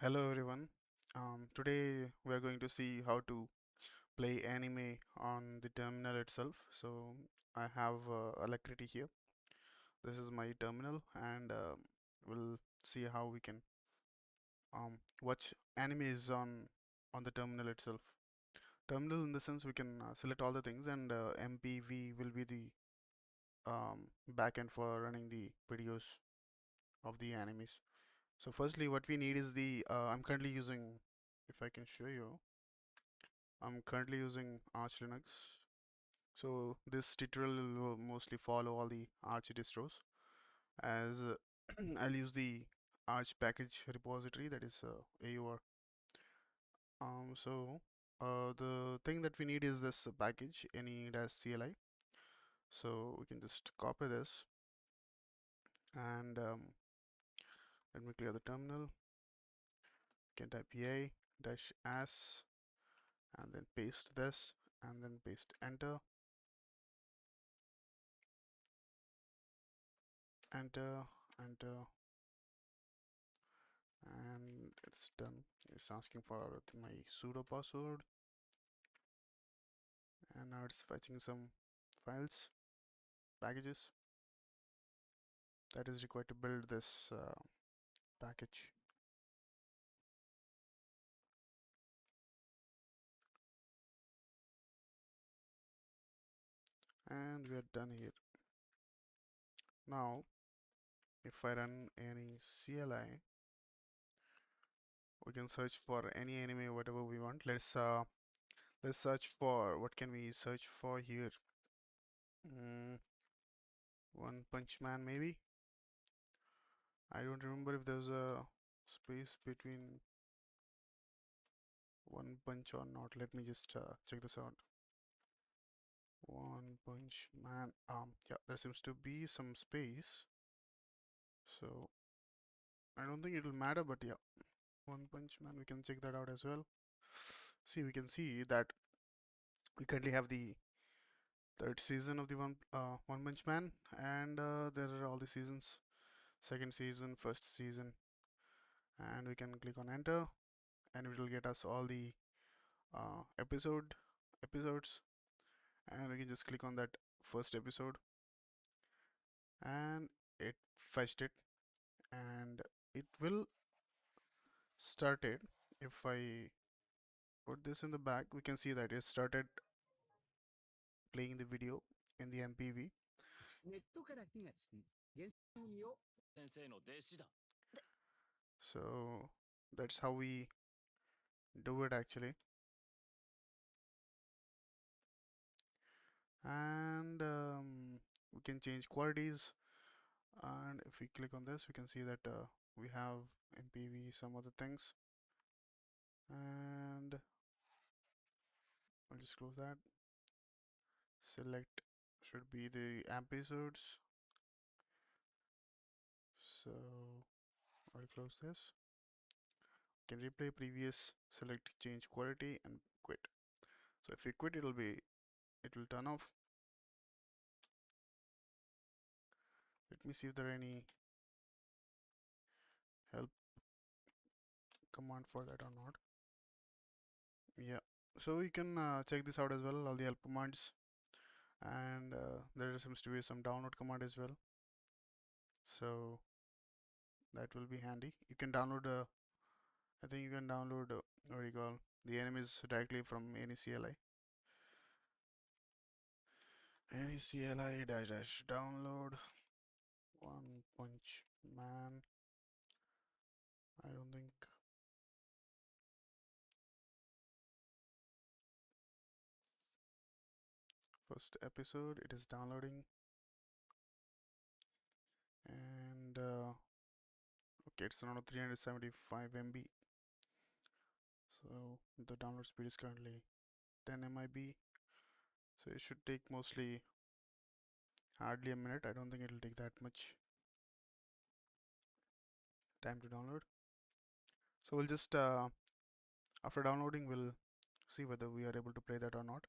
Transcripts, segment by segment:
Hello everyone. Today we are going to see how to play anime on the terminal itself. So I have Alacrity here. This is my terminal, and we'll see how we can watch animes on the terminal itself. Terminal in the sense we can select all the things, and MPV will be the backend for running the videos of the animes. So firstly, what we need is the I'm currently using, if I can show you. I'm currently using Arch Linux. So this tutorial will mostly follow all the Arch distros as I'll use the Arch package repository, that is AUR. The thing that we need is this package any-cli. So we can just copy this and let me clear the terminal. We can type a dash s and then paste this and then paste enter, enter, enter, and it's done. It's asking for my sudo password, and now it's fetching some files, packages that is required to build this package. And we are done here. Now if I run any CLI, we can search for any anime whatever we want. Let's search for, what can we search for here? One Punch Man maybe. I don't remember if there's a space between One Punch or not. Let me just check this out. One Punch Man. Yeah, there seems to be some space. So I don't think it'll matter, but yeah, One Punch Man. We can check that out as well. See, we can see that we currently have the third season of the One Punch Man, and there are all the seasons. Second season, first season, and we can click on enter, and it will get us all the episodes, and we can just click on that first episode, and it fetched it, and it will start it. If I put this in the back, we can see that it started playing the video in the MPV. So that's how we do it actually. And we can change qualities, and if we click on this we can see that we have MPV, some other things, and I'll just close that. Select should be the episodes, so I'll close this. Can replay previous, select change quality, and quit. So if we quit, it will turn off. Let me see if there are any help command for that or not. Yeah, so you can check this out as well, all the help commands, and there seems to be some download command as well, so that will be handy. You can download I think you can download what do you call, the enemies directly from any CLI. Any CLI dash dash download One Punch Man. I don't think. First episode, it is downloading, and okay, it's around 375 MB. So the download speed is currently 10 MB. So it should take mostly hardly a minute. I don't think it'll take that much time to download. So we'll just after downloading, we'll see whether we are able to play that or not.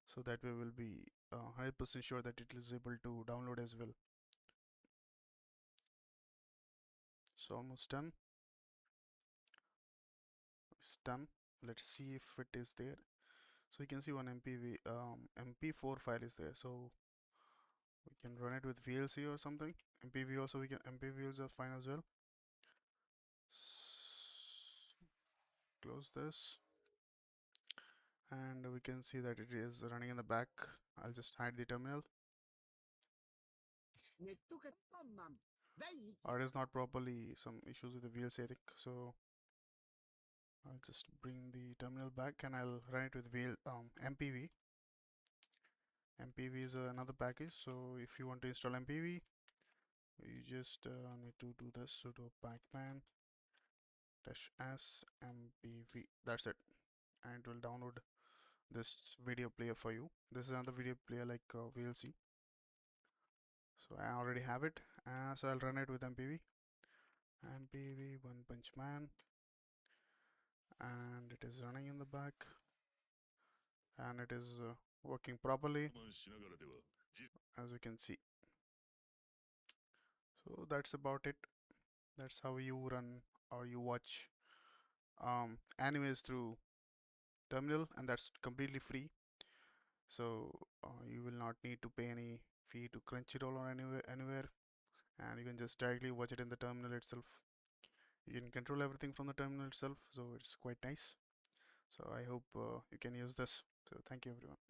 So that way we'll be 100% sure that it is able to download as well. So almost done. it's done. Let's see if it is there. So you can see one MP4 file is there. So we can run it with VLC or something. MPV also we can MPVs are fine as well. Close this, and we can see that it is running in the back. I'll just hide the terminal. Or it is not properly, some issues with the VLC I think. So I'll just bring the terminal back and I'll run it with MPV. MPV is another package. So if you want to install MPV, you just need to do this sudo pacman -s mpv. That's it, and it will download this video player for you. This is another video player like VLC. So I already have it, so I'll run it with MPV. MPV One Punch Man, and it is running in the back, and it is working properly, as you can see. So that's about it. That's how you run or you watch animes through terminal, and that's completely free. So you will not need to pay any fee to Crunchyroll or anywhere, and you can just directly watch it in the terminal itself. You can control everything from the terminal itself, so it's quite nice. So I hope you can use this. So thank you everyone.